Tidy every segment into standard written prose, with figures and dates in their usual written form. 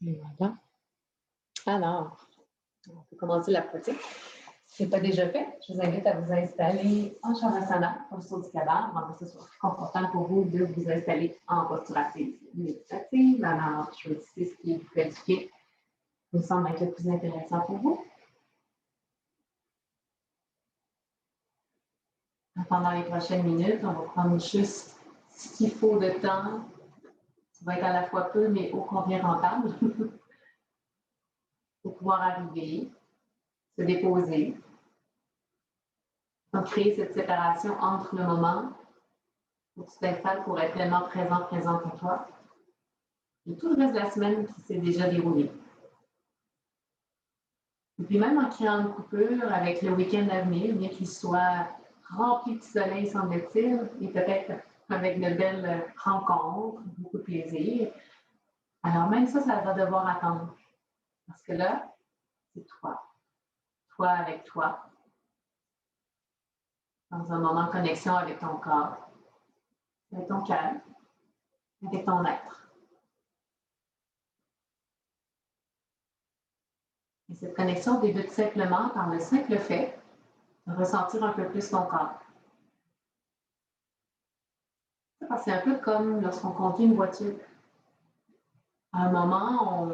Et voilà. Alors, on peut commencer la pratique. Si ce n'est pas déjà fait, je vous invite à vous installer en Shavasana, posture du cabane, avant que ce soit plus confortable pour vous de vous installer en posture active. Méditative, alors choisissez ce qui vous fait nous semble être le plus intéressant pour vous. Pendant les prochaines minutes, on va prendre juste ce qu'il faut de temps. Ça va être à la fois peu, mais ô combien rentable pour pouvoir arriver, se déposer. Donc, créer cette séparation entre le moment où tu t'installes pour être pleinement présente à toi et tout le reste de la semaine qui s'est déjà déroulé. Et puis même en créant une coupure avec le week-end à venir, bien qu'il soit rempli de soleil, semble-t-il, et peut-être avec de belles rencontres, beaucoup de plaisir, alors même ça va devoir attendre. Parce que là, c'est toi. Toi avec toi, dans un moment de connexion avec ton corps, avec ton cœur, avec ton être. Et cette connexion débute simplement par le simple fait de ressentir un peu plus ton corps. C'est un peu comme lorsqu'on conduit une voiture. À un moment,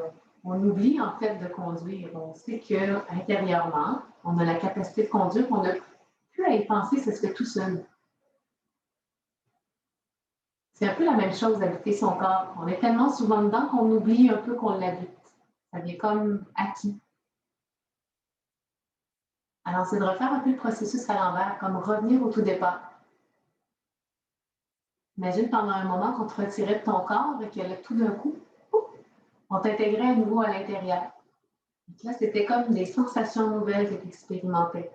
on oublie en fait de conduire. On sait qu'intérieurement, on a la capacité de conduire, qu'on n'a plus à y penser, ça se fait tout seul. C'est un peu la même chose d'habiter son corps. On est tellement souvent dedans qu'on oublie un peu qu'on l'habite. Ça devient comme acquis. Alors, c'est de refaire un peu le processus à l'envers, comme revenir au tout départ. Imagine pendant un moment qu'on te retirait de ton corps et que là, tout d'un coup, on t'intégrait à nouveau à l'intérieur. Donc là, c'était comme des sensations nouvelles que tu expérimentais.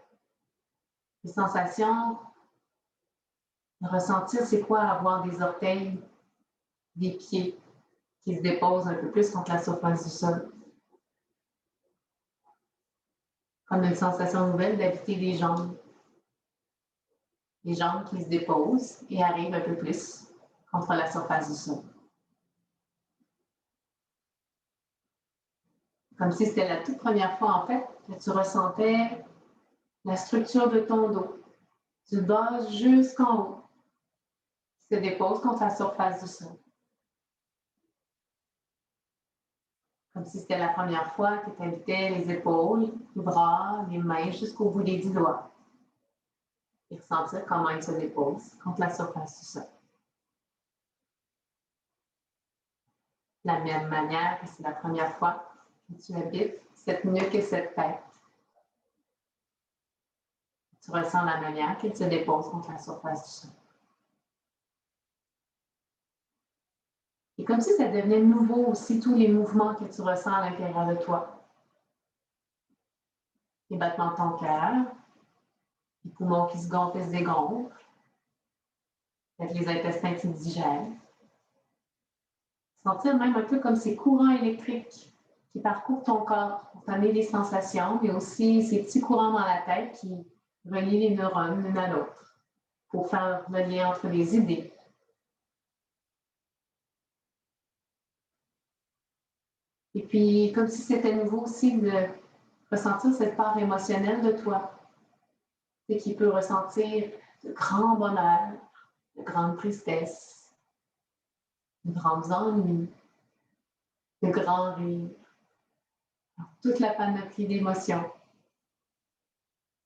Des sensations de ressentir c'est quoi avoir des orteils, des pieds qui se déposent un peu plus contre la surface du sol. Comme une sensation nouvelle d'habiter les jambes. Les jambes qui se déposent et arrivent un peu plus contre la surface du sol. Comme si c'était la toute première fois, en fait, que tu ressentais la structure de ton dos, du bas jusqu'en haut, qui se dépose contre la surface du sol. Comme si c'était la première fois que tu invitais les épaules, les bras, les mains jusqu'au bout des 10 doigts. Et ressentir comment ils se déposent contre la surface du sol. De la même manière que c'est la première fois que tu habites cette nuque et cette tête. Tu ressens la manière qu'elle se dépose contre la surface du sol. Et comme si ça devenait nouveau aussi, tous les mouvements que tu ressens à l'intérieur de toi. Les battements de ton cœur, les poumons qui se gonflent et se dégonflent, peut-être les intestins qui digèrent. Sentir même un peu comme ces courants électriques qui parcourent ton corps pour t'amener des sensations, mais aussi ces petits courants dans la tête qui relient les neurones l'une à l'autre pour faire le lien entre les idées. Et puis, comme si c'était nouveau aussi de ressentir cette part émotionnelle de toi, qui peut ressentir de grands bonheurs, de grandes tristesses, de grands ennuis, de grands rires, toute la panoplie d'émotions.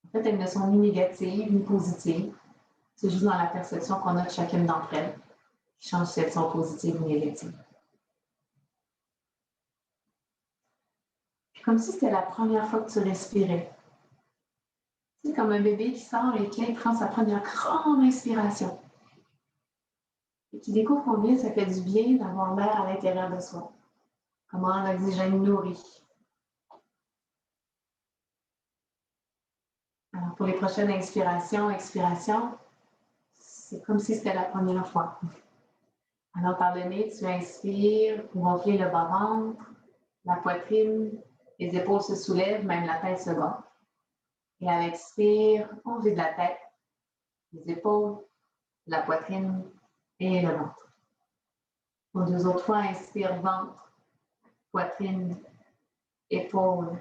En fait, elles ne sont ni négatives ni positives. C'est juste dans la perception qu'on a de chacune d'entre elles qui change si elles sont positives ou négatives. Puis comme si c'était la première fois que tu respirais. C'est comme un bébé qui sort et qui prend sa première grande inspiration. Et qui découvre combien ça fait du bien d'avoir l'air à l'intérieur de soi. Comment l'oxygène nourrit. Alors pour les prochaines inspirations, expirations, c'est comme si c'était la première fois. Alors par le nez, tu inspires pour gonfler le bas-ventre, la poitrine, les épaules se soulèvent, même la tête se gonfle. Et à l'expire, on vide la tête, les épaules, la poitrine et le ventre. En 2 autres fois, inspire, ventre, poitrine, épaules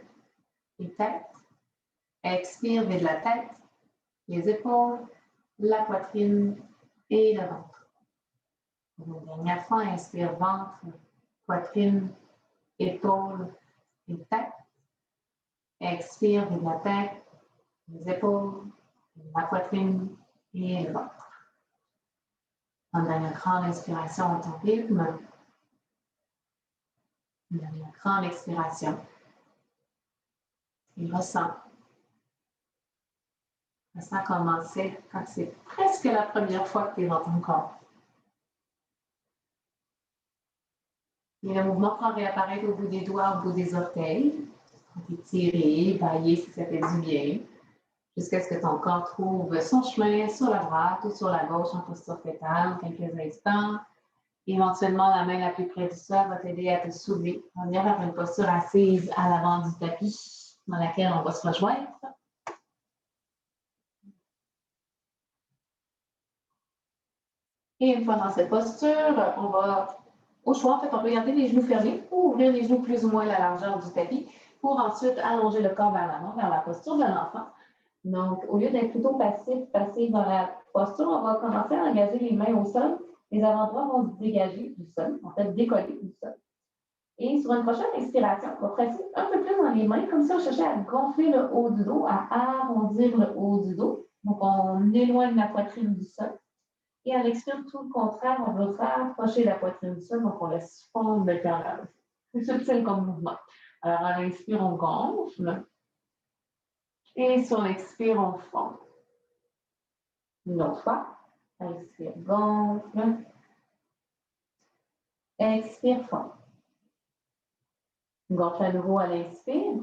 et tête. Expire, vide la tête, les épaules, la poitrine et le ventre. Une dernière fois, inspire, ventre, poitrine, épaules et tête. Expire, vide la tête, les épaules, la poitrine et le ventre. En dernière grande inspiration à ton rythme. Une dernière grande expiration. Et ressens. Ressens commencer quand c'est presque la première fois que tu es dans ton corps. Et le mouvement prend réapparaître au bout des doigts, au bout des orteils. Étirer, bailler si ça fait du bien. Jusqu'à ce que ton corps trouve son chemin sur la droite ou sur la gauche en posture fétale, quelques instants. Éventuellement, la main la plus près du sol va t'aider à te soulever, revenir vers une posture assise à l'avant du tapis, dans laquelle on va se rejoindre. Et une fois dans cette posture, on va, au choix, en fait, on peut garder les genoux fermés ou ouvrir les genoux plus ou moins à la largeur du tapis pour ensuite allonger le corps vers l'avant, vers la posture de l'enfant. Donc, au lieu d'être plutôt passif dans la posture, on va commencer à engager les mains au sol. Les avant-bras vont se dégager du sol, en fait, décoller du sol. Et sur une prochaine inspiration, on va presser un peu plus dans les mains, comme si on cherchait à gonfler le haut du dos, à arrondir le haut du dos. Donc, on éloigne la poitrine du sol. Et à l'expire, tout le contraire, on veut rapprocher la poitrine du sol, donc on laisse fondre le cœur vers le haut. C'est subtil comme mouvement. Alors, à l'inspire, on gonfle. Et sur l'expire, on fond. Une autre fois. Inspire, gonfle. Expire, fond. Gonfle à nouveau à l'inspire.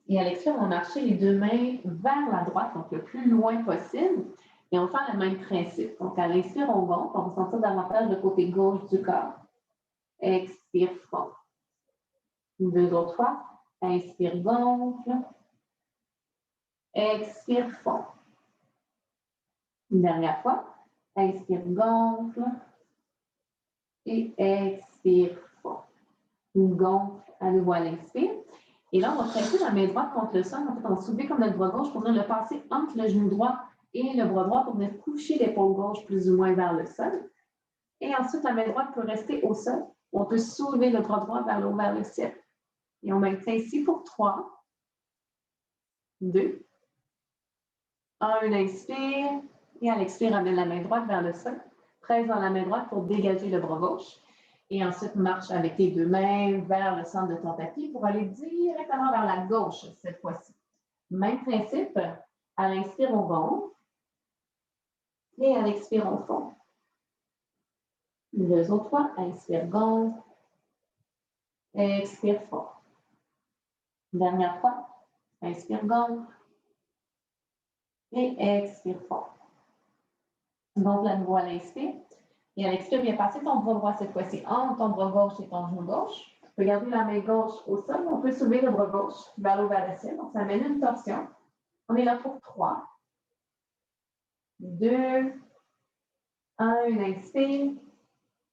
Et à l'expire, on va marcher les 2 mains vers la droite, donc le plus loin possible. Et on va faire le même principe. Donc, à l'inspire, on gonfle. On va sentir davantage le côté gauche du corps. Expire, fond. 2 autres fois. Inspire, gonfle. Expire, fond. Une dernière fois. Inspire, gonfle. Et expire, fond. On gonfle à nouveau à l'inspire. Et là, on va presser la main droite contre le sol. En fait, on va soulever comme notre bras gauche pour venir le passer entre le genou droit et le bras droit pour venir coucher l'épaule gauche plus ou moins vers le sol. Et ensuite, la main droite peut rester au sol. On peut soulever le bras droit vers le haut, vers le ciel. Et on maintient ici pour 3, 2, 1, inspire. Et à l'expire, ramène la main droite vers le sol. Presse dans la main droite pour dégager le bras gauche. Et ensuite, marche avec tes 2 mains vers le centre de ton tapis pour aller directement vers la gauche cette fois-ci. Même principe, à l'inspire, on gonfle. Et à l'expire, on fond. 2 autres fois, inspire, gonfle. Expire, fond. Dernière fois, inspire, gonfle. Et expire, fond. Gonfle à nouveau à l'inspire. Et à l'expire, viens passer ton bras droit cette fois-ci entre ton bras gauche et ton genou gauche. Tu peux garder la main gauche au sol. On peut soulever le bras gauche vers le haut, vers le ciel. Donc, ça amène une torsion. On est là pour 3, 2, 1, inspire.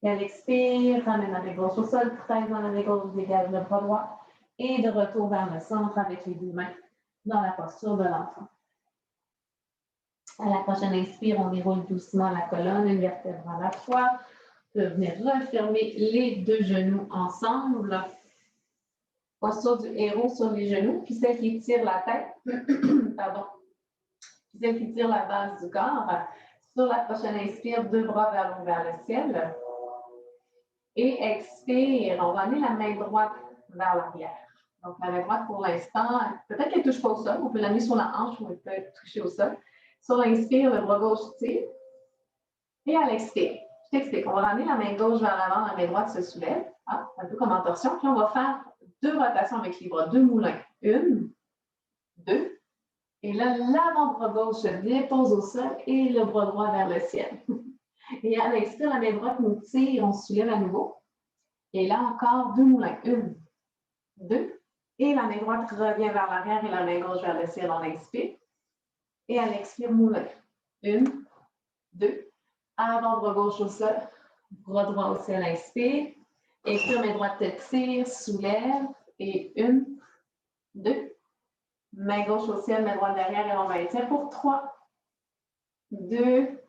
Et à l'expire, ramène la main gauche au sol, presse dans la main gauche, dégage le bras droit. Et de retour vers le centre avec les 2 mains dans la posture de l'enfant. À la prochaine inspire, on déroule doucement la colonne, une vertèbre à la fois. On peut venir refermer les 2 genoux ensemble. Posture du héros sur les genoux, puis celle qui tire la tête. Pardon. Puis celle qui tire la base du corps. Sur la prochaine inspire, 2 bras vers le haut, vers le ciel. Et expire, on va amener la main droite vers l'arrière. Donc, la main droite, pour l'instant, peut-être qu'elle ne touche pas au sol. On peut l'amener sur la hanche ou elle peut toucher au sol. Sur l'inspire, le bras gauche tire. Et à l'expire, je t'explique. On va ramener la main gauche vers l'avant, la main droite se soulève. Un peu comme en torsion. Puis on va faire 2 rotations avec les bras, 2 moulins. 1, 2. Et là, l'avant-bras gauche se dépose au sol et le bras droit vers le ciel. Et à l'expire, la main droite nous tire, on se soulève à nouveau. Et là encore, 2 moulins. 1, 2. Et la main droite revient vers l'arrière et la main gauche vers le ciel. On inspire. Et à l'expire, moulin. 1, 2. Avant-bras gauche au sol. Bras droit au ciel, inspire. Expire, main droite t'étire, soulève. Et 1, 2. Main gauche au ciel, main droite derrière et on va étirer pour 3, 2,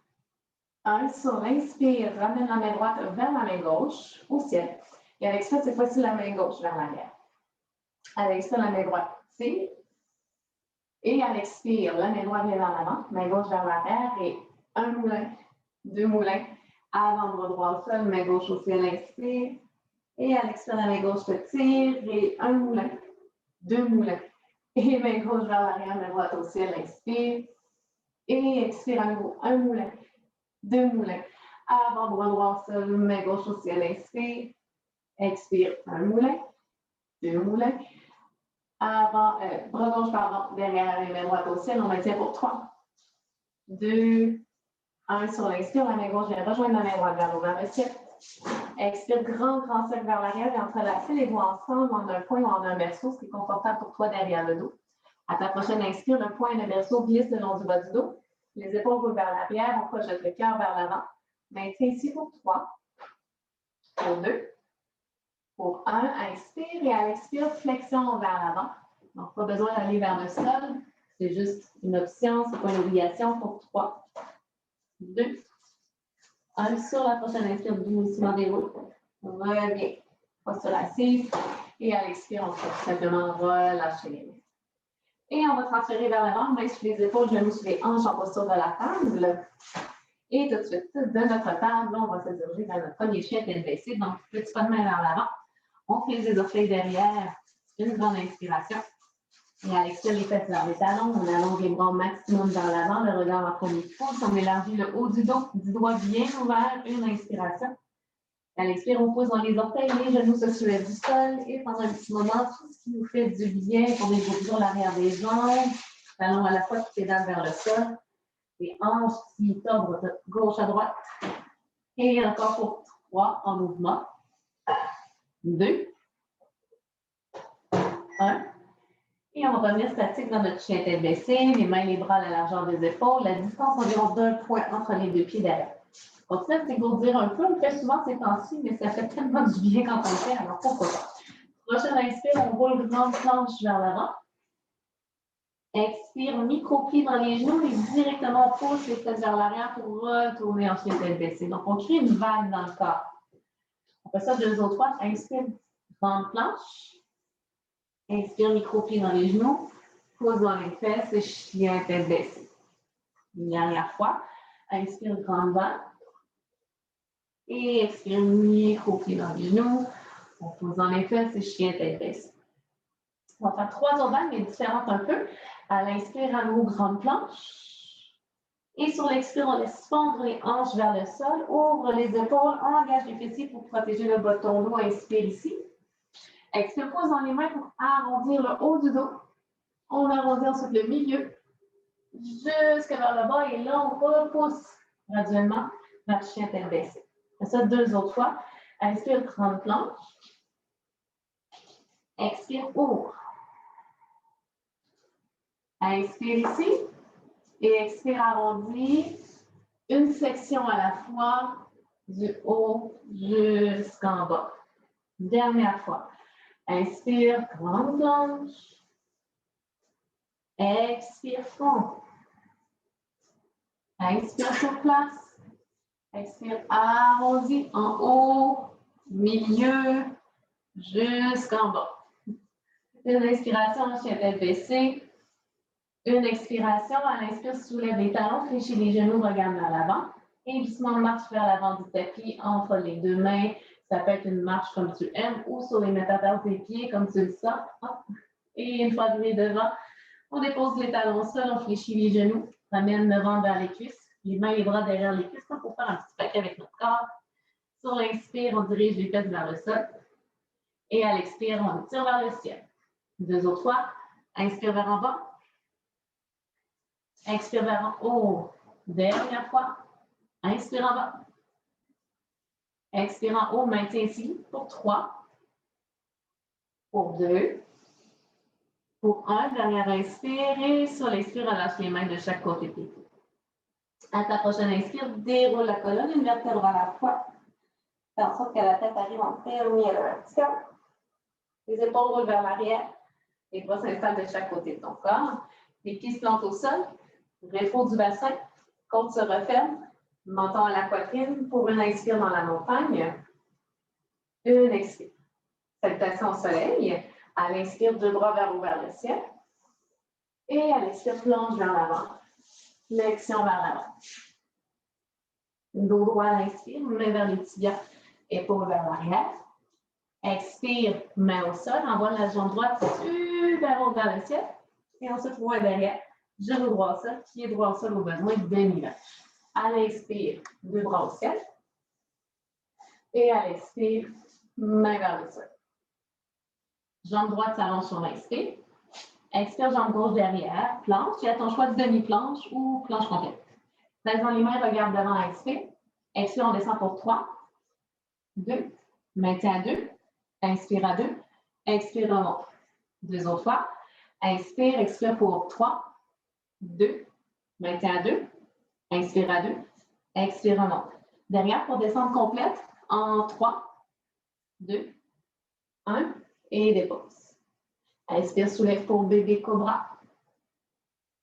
1. Sur l'inspire, ramène la main droite vers la main gauche au ciel. Et avec ça, cette fois-ci, la main gauche vers l'arrière. Avec ça, la main droite tire. Et à l'expire, la main droite vers l'avant, main gauche vers l'arrière et 1 moulin, 2 moulins. Avant-bras droit au sol, main gauche au ciel, inspire. Et à l'expire, la main gauche se tire et 1 moulin, 2 moulins. Et main gauche vers l'arrière, main droite au ciel, inspire. Et expire à nouveau, 1 moulin, 2 moulins. Avant-bras droit au sol, main gauche au ciel, inspire. Expire, 1 moulin, 2 moulins. Bras gauche, pardon, derrière les mains droites au ciel, on maintient pour 3, 2, 1 sur l'inspire, la main gauche vient rejoindre la main droite vers le ciel. Expire, grand cercle vers l'arrière et entrelacer les doigts ensemble en un point ou en un berceau, ce qui est confortable pour toi derrière le dos. À ta prochaine inspire, le poing et le berceau glissent le long du bas du dos. Les épaules roulent vers l'arrière, on projette le cœur vers l'avant. Maintiens ici pour 3, pour 2, pour 1, inspire et à l'expire, flexion vers l'avant. Donc, pas besoin d'aller vers le sol. C'est juste une option, c'est pas une obligation pour 3, 2, 1. Sur la prochaine inspire, doucement déroule. Reviens. Posture assise. Et à l'expire, on peut simplement relâcher les mains. Et on va transférer vers l'avant, main sur les épaules, genoux sur les hanches en posture de la table. Et tout de suite, de notre table, on va se diriger vers notre premier chien tête baissée. Donc, petit pas de main vers l'avant. On frise les orteils derrière. Une grande inspiration. Et à l'expire, les fesses vers les talons. On allonge les bras au maximum vers l'avant. Le regard en premier pouce. On élargit le haut du dos. 10 doigts bien ouverts. Une inspiration. À l'expire, on pose dans les orteils. Les genoux se soulèvent du sol. Et pendant un petit moment, tout ce qui nous fait du bien, on est sur l'arrière des jambes. Talons à la fois qui pédalent vers le sol. Les hanches qui tombent de gauche à droite. Et encore pour 3 en mouvement. 2. 1. Et on va revenir statique dans notre chien tête baissée, les mains et les bras à la largeur des épaules, la distance environ d'un point entre les deux pieds derrière. Continuez à s'égourdir un peu, on le fait souvent ces temps-ci, mais ça fait tellement du bien quand on le fait, alors pourquoi pas. Prochaine inspire, on roule grande planche vers l'avant. Expire, micro-plie dans les genoux et directement pousse les fesses vers l'arrière pour retourner en chien tête baissée. Donc, on crée une vague dans le corps. On fait ça 2 autres fois. Inspire, grande planche. Inspire, micro-plie dans les genoux. Pose dans les fesses et chien tête baissée. Une dernière fois. Inspire, grande vague. Et expire, micro-plie dans les genoux. On pose dans les fesses et chien tête baissée. On va faire 3 autres vagues, mais différentes un peu. À l'inspire, à nouveau, grande planche. Et sur l'expire, on laisse fondre les hanches vers le sol. Ouvre les épaules, engage les fessiers pour protéger le bas de ton dos. Inspire ici. Expire, pose dans les mains pour arrondir le haut du dos. On arrondit ensuite le milieu jusque vers le bas et là, on repousse graduellement notre chien tête baissée. On fait ça 2 autres fois. Inspire, grande planche. Expire, ouvre. Inspire ici et expire, arrondi. Une section à la fois, du haut jusqu'en bas. Dernière fois. Inspire, grande planche. Expire, fond. Inspire sur place. Expire, arrondi en haut, milieu, jusqu'en bas. Une inspiration, chien tête baissée. Une expiration, à l'inspire, soulève les talons, fléchis les genoux, regarde vers l'avant. Et doucement, marche vers l'avant du tapis entre les 2 mains. Ça peut être une marche comme tu aimes ou sur les métatarses des pieds comme tu le sens. Et une fois levé devant, on dépose les talons au sol, on fléchit les genoux, ramène le ventre vers les cuisses, les mains et les bras derrière les cuisses pour faire un petit paquet avec notre corps. Sur l'inspire, on dirige les fesses vers le sol. Et à l'expire, on tire vers le ciel. 2 autres fois. Inspire vers en bas. Expire vers en haut. Dernière fois. Inspire en bas. Expire en haut, maintien ici pour 3. Pour 2. Pour 1, dernière inspire. Et sur l'expire, relâche les mains de chaque côté de tes pieds. À ta prochaine inspire, déroule la colonne, une vertèbre à la fois. Fais en sorte que la tête arrive en dernière verticale. Les épaules roulent vers l'arrière. Les bras s'installent de chaque côté de ton corps. Les pieds se plantent au sol. Rétro du bassin. Côte se referme. Menton à la poitrine. Pour une inspire dans la montagne. Une expire. Salutation au soleil. À l'inspire, deux bras vers le ciel. Et à l'expire, plonge vers l'avant. Flexion vers l'avant. Dos droit à l'inspire, main vers les tibias, épaules vers l'arrière. Expire, main au sol, envoie la jambe droite super haut vers le ciel. Et ensuite, loin derrière, genou droit au sol, pied droit au sol au besoin, demi-lâche. À l'inspire, deux bras au ciel. Et à l'expire, main vers le sol. Jambe droite s'allonge sur l'inspire. Expire, jambe gauche derrière, planche. Tu as ton choix de demi-planche ou planche complète. Place dans les mains, regarde devant, expire. Expire, on descend pour 3, 2, maintien à 2, inspire à 2, expire, remonte. Deux autres fois. Inspire, expire pour 3, 2, maintien à 2, inspire à 2, expire, remonte. Derrière, pour descendre complète, en 3, 2, 1, et dépose. Inspire, soulève pour bébé cobra.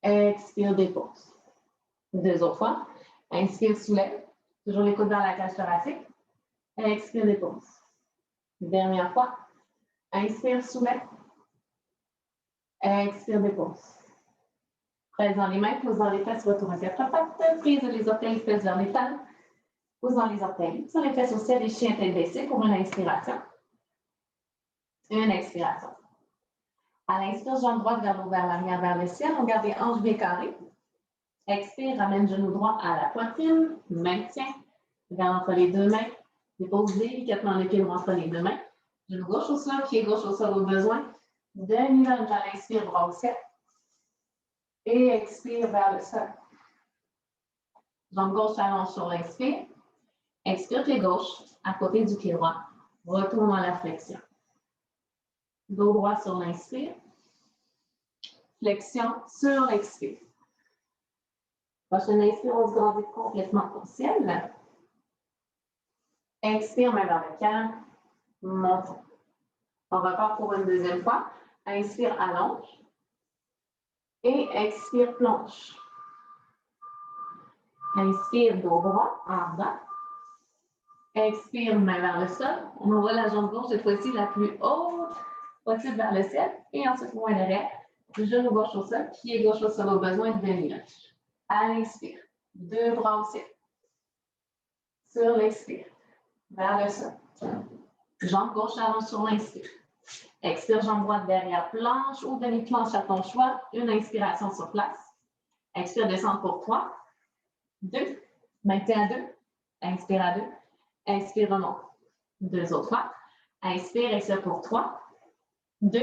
Expire, dépose. Deux autres fois. Inspire, soulève. Toujours les coudes dans la cage thoracique. Expire, dépose. Dernière fois. Inspire, soulève. Expire, dépose. Presse dans les mains, pousse dans les fesses, retour à quatre pattes. Prise les orteils, fesses vers les talons. Pousse dans les orteils. Sur les fesses au ciel, les chiens tête baissée pour une inspiration. Une expiration. À l'inspire, jambe droite vers l'arrière, vers le ciel. On garde les hanches bien carrées. Expire, ramène genou droit à la poitrine. Maintien. Regarde entre les deux mains. Dépose délicatement les pieds entre les deux mains. Genou gauche au sol, pied gauche au sol au besoin. Demi-lunge à l'inspire, bras au ciel. Et expire vers le sol. Jambe gauche s'allonge sur l'inspire. Expire, pied gauche à côté du pied droit. Retourne dans la flexion. Dos droit sur l'inspire. Flexion sur l'expire. Prochaine inspire, on se grandit complètement au ciel. Expire, main vers le cœur. Montons. On repart pour une deuxième fois. Inspire, allonge. Et expire, plonge. Inspire, dos droit, en bas. Expire, main vers le sol. On envoie la jambe gauche, cette fois-ci la plus haute possible vers le ciel. Et ensuite, loin derrière. Genou gauche au sol, pied gauche au sol au besoin, demi-lâche. À l'inspire, deux bras au ciel. Sur l'expire, vers le sol. Jambe gauche allonge sur l'inspire. Expire, jambe droite derrière, planche ou demi-planche à ton choix. Une inspiration sur place. Expire, descendre pour 3, 2, maintien à 2, inspire à 2, expire, remonte. Deux autres fois. Inspire, expire pour 3, 2,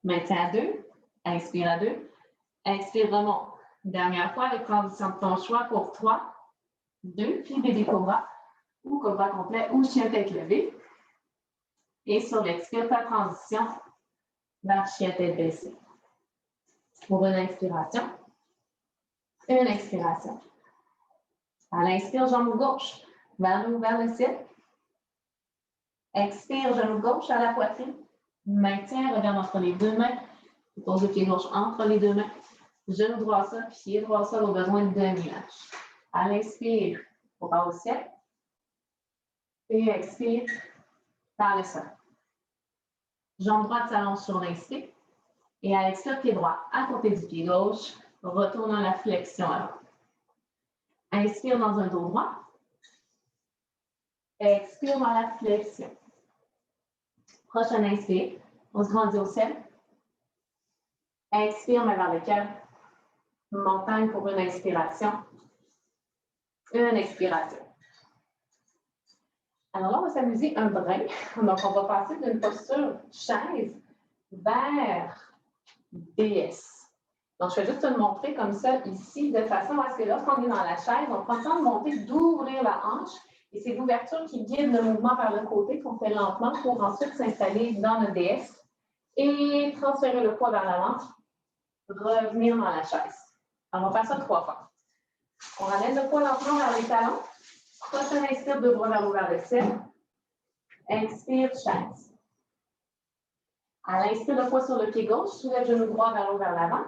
maintien à 2, inspire à 2, expire, remonte. Dernière fois, avec transition de ton choix pour 3, 2, puis bébé cobra, ou cobra complet, ou chien tête levée. Et sur l'expire, ta transition vers chien tête baissée. Pour une inspiration, une expiration. À l'inspire, jambe gauche vers le ciel. Expire, genou gauche à la poitrine. Maintien, regarde entre les deux mains. Pose le pied gauche entre les deux mains. Genou droit au sol, pied droit au sol au besoin de demi-lâche. À l'inspire, bras au ciel. Et expire, vers le sol. Jambe droite s'allonge sur l'inspire. Et à l'expire, pied droit à côté du pied gauche. Retourne dans la flexion avant. Inspire dans un dos droit. Expire dans la flexion. Prochaine inspire. On se grandit au ciel. Expire, main vers le cœur. Montagne pour une inspiration. Une expiration. Alors là, on va s'amuser un brin. Donc, on va passer d'une posture chaise vers DS. Donc, je vais juste te le montrer comme ça ici, de façon à ce que lorsqu'on est dans la chaise, on prend le temps de monter, d'ouvrir la hanche. Et c'est l'ouverture qui guide le mouvement vers le côté qu'on fait lentement pour ensuite s'installer dans le DS et transférer le poids vers l'avant, revenir dans la chaise. Alors, on va faire ça 3 fois. On ramène le poids lentement vers les talons. Prochaine inspire, deux bras vers le ciel. Inspire, chaise. À l'inspire, le poids sur le pied gauche, soulève le genou droit vers l'eau, vers l'avant.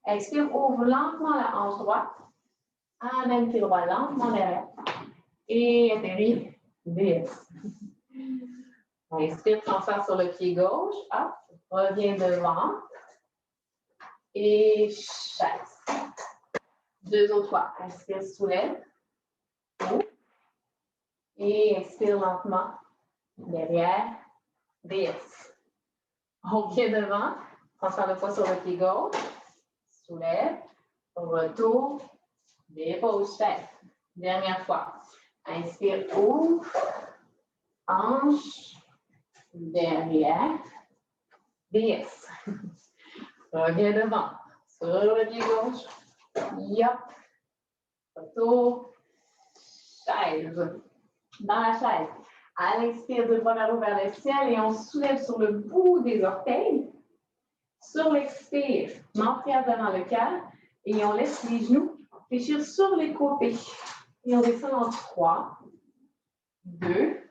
Expire, ouvre lentement la hanche droite. Amène pied droit lentement derrière. Et atterris, visse. Inspire, transfert sur le pied gauche. Hop, reviens devant. Et chaise. Deux autres fois. Inspire, soulève. Et expire lentement. Derrière. Visse. On revient devant. Transfère le poids sur le pied gauche. Soulève. Retour. Dépose, chaise. Dernière fois. Inspire, ouvre. Hanche. Derrière. Visse. Reviens devant. Sur le pied gauche. Yop. Retour. Chaise. Dans la chaise. À l'inspire, deux bras vers l'eau, vers le ciel et on soulève sur le bout des orteils. Sur l'expire, menton devant le calme et on laisse les genoux fléchir sur les côtés. Et on descend en 3, 2,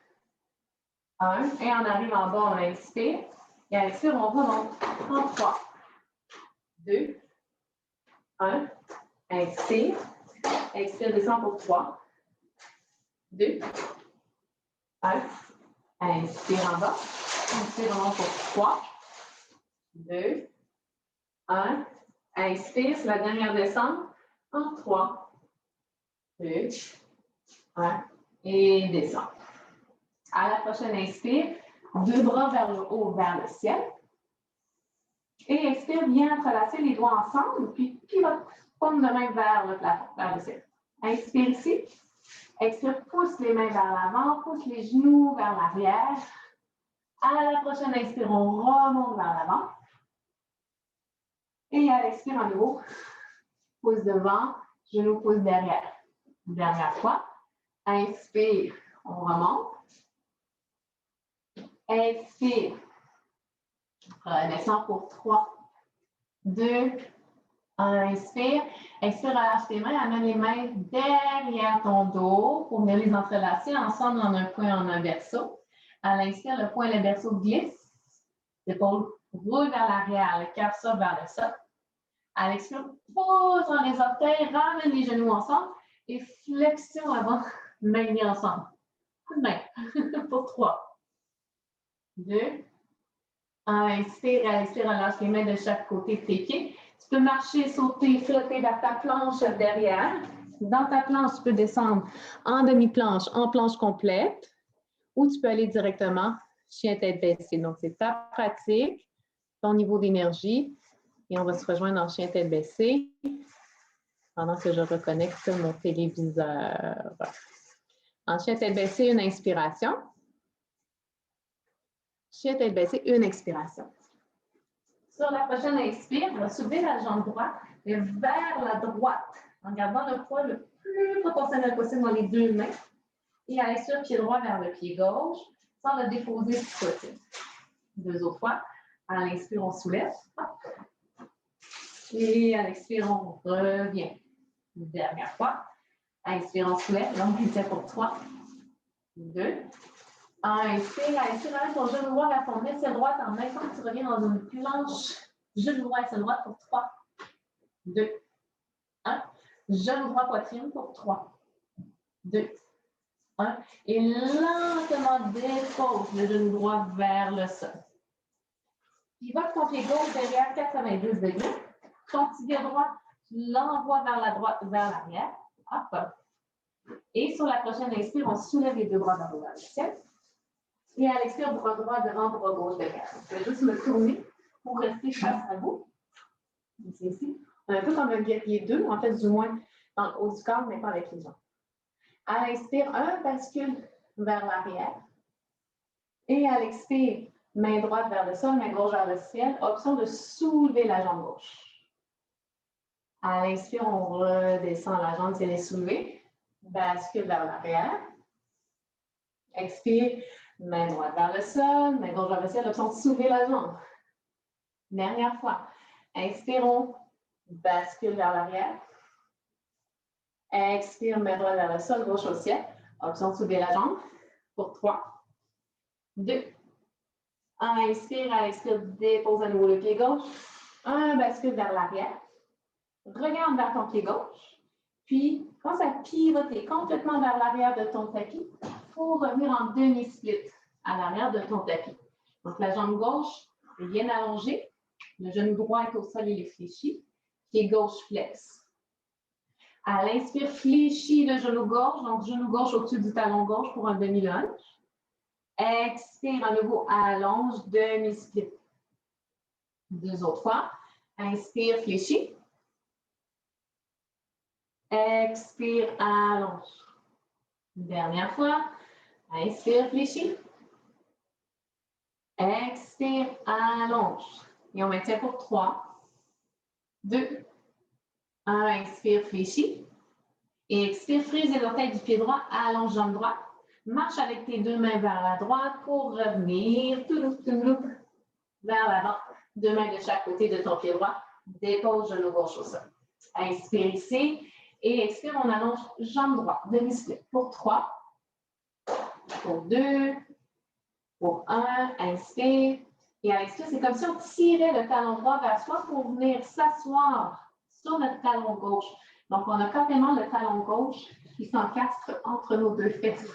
1. Et on arrive en bas, on inspire. Et à l'expire, on va donc en 3, 2, 1. Inspire. Expire, descend pour 3, 2, 1. Inspire en bas. Inspire en haut pour 3, 2, 1. Inspire, c'est la dernière descente. En 3, 2, 1. Et descend. À la prochaine inspire, deux bras vers le haut, vers le ciel. Et expire, bien entrelacer les doigts ensemble, puis pivote, paume de main vers le plafond, vers le ciel. Inspire ici. Expire, pousse les mains vers l'avant, pousse les genoux vers l'arrière. À la prochaine inspire, on remonte vers l'avant. Et à l'expire, à nouveau, pouce devant, genou pouce derrière. Dernière fois. Inspire, on remonte. Expire. Redescend pour 3, 2, 1. Inspire. Expire, relâche tes mains. Amène les mains derrière ton dos pour venir les entrelacer ensemble en un point, en un berceau. À l'inspire, le point et le berceau glissent. L'épaule roule vers l'arrière, le cœur sort vers le sol. À l'expire, pose dans les orteils, ramène les genoux ensemble et flexion avant, mains liées ensemble. Coup de main pour 3, 2, 1. Inspire, à l'expire, relâche les mains de chaque côté de tes pieds. Tu peux marcher, sauter, flotter vers ta planche derrière. Dans ta planche, tu peux descendre en demi-planche, en planche complète, ou tu peux aller directement chien tête baissée. Donc, c'est ta pratique, ton niveau d'énergie. Et on va se rejoindre en chien tête baissée pendant que je reconnecte mon téléviseur. En chien tête baissée, une inspiration. Chien tête baissée, une expiration. Sur la prochaine inspire, on va soulever la jambe droite et vers la droite en gardant le poids le plus proportionnel possible dans les deux mains. Et à l'expire, pied droit vers le pied gauche sans le déposer si possible. Deux autres fois. À l'inspire, on soulève. Et à l'expire, on revient. Une dernière fois. Inspire, on soulève. Donc, il tient pour 3, 2, 1. Inspire, avec ton genou droit vers ton aisselle droite en même temps que tu reviens dans une planche. Genou droit, aisselle droite pour 3, 2, 1. Genou droit, poitrine pour 3, 2, 1. Et lentement dépose le genou droit vers le sol. Pivote ton pied gauche derrière 90 degrés. Ton tibia droit, tu l'envoies vers la droite, vers l'arrière. Hop. Et sur la prochaine inspire, on soulève les deux bras vers le ciel. Et à l'expire, bras droit devant, bras gauche derrière. Je vais juste me tourner pour rester face à vous. C'est ici. On est un peu comme un guerrier 2, en fait, du moins dans le haut du corps, mais pas avec les jambes. À l'inspire, un bascule vers l'arrière. Et à l'expire, main droite vers le sol, main gauche vers le ciel. Option de soulever la jambe gauche. À l'inspire, on redescend la jambe si elle est soulevée. Bascule vers l'arrière. Expire, main droite vers le sol, main gauche vers le ciel. Option de soulever la jambe. Dernière fois. Inspirons, bascule vers l'arrière. Expire, main droite vers le sol, gauche au ciel. Option de soulever la jambe pour 3, 2. Inspire, à l'expire, dépose à nouveau le pied gauche. 1, bascule vers l'arrière. Regarde vers ton pied gauche. Puis, commence à pivoter complètement vers l'arrière de ton tapis pour revenir en demi-split à l'arrière de ton tapis. Donc, la jambe gauche est bien allongée. Le genou droit est au sol, il est fléchi. Pied gauche flex. À l'inspire, fléchis le genou gauche. Donc, genou gauche au-dessus du talon gauche pour un demi-lunge. Expire à nouveau, allonge, demi-split. 2 autres fois. Inspire, fléchis. Expire, allonge. Dernière fois. Inspire, fléchis. Expire, allonge. Et on maintient pour 3, 2, 1. Inspire, fléchis. Et expire, frise les orteils du pied droit, allonge jambe droite. Marche avec tes 2 mains vers la droite pour revenir vers l'avant. 2 mains de chaque côté de ton pied droit. Dépose genou gauche au sol. Inspire ici. Et expire, on allonge jambe droite. Demi-split pour 3, pour 2, pour 1. Inspire. Et à l'expire, c'est comme si on tirait le talon droit vers soi pour venir s'asseoir sur notre talon gauche. Donc, on a carrément le talon gauche qui s'encastre entre nos 2 fesses.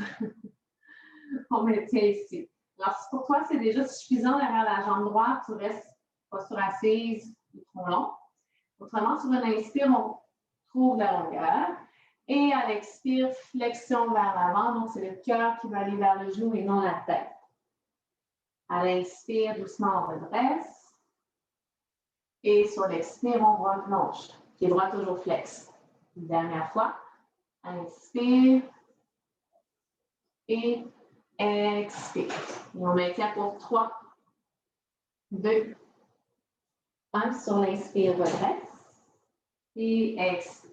On maintient ici. Alors, si pour toi, c'est déjà suffisant derrière la jambe droite, tu restes posture assise ou trop long. Autrement, sur une inspire, on trouve la longueur. Et à l'expire, flexion vers l'avant. Donc, c'est le cœur qui va aller vers le genou et non la tête. À l'inspire, doucement, on redresse. Et sur l'expire, on replonge. Pied droit toujours flex. Une dernière fois. Inspire. Et expire. Et on maintient pour 3, 2, 1. Sur l'inspire, redresse. Et expire.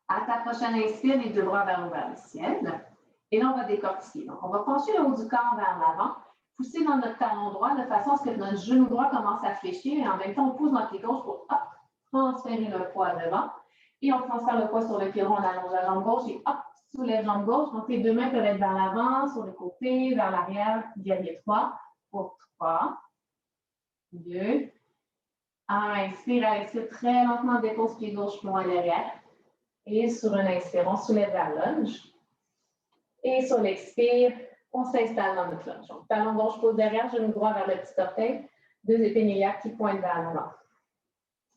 À ta prochaine inspire, les 2 bras vers le ciel. Et là, on va décortiquer. Donc, on va pencher le haut du corps vers l'avant, pousser dans notre talon droit de façon à ce que notre genou droit commence à fléchir. Et en même temps, on pousse notre pied gauche pour transférer le poids devant. Et on transfère le poids sur le pied droit, on allonge la jambe gauche et soulève jambe gauche. Donc, les 2 mains peuvent être vers l'avant, sur le côté, vers l'arrière, guerrier 3. Pour 3, 2, 1. Inspire, à l'expire, très lentement, dépose pied gauche loin derrière. Et sur un inspire, on soulève vers lunge. Et sur l'expire, on s'installe dans notre lunge. Donc, talon gauche pose derrière, genou droit vers le petit orteil, 2 épines iliaques qui pointent vers l'avant.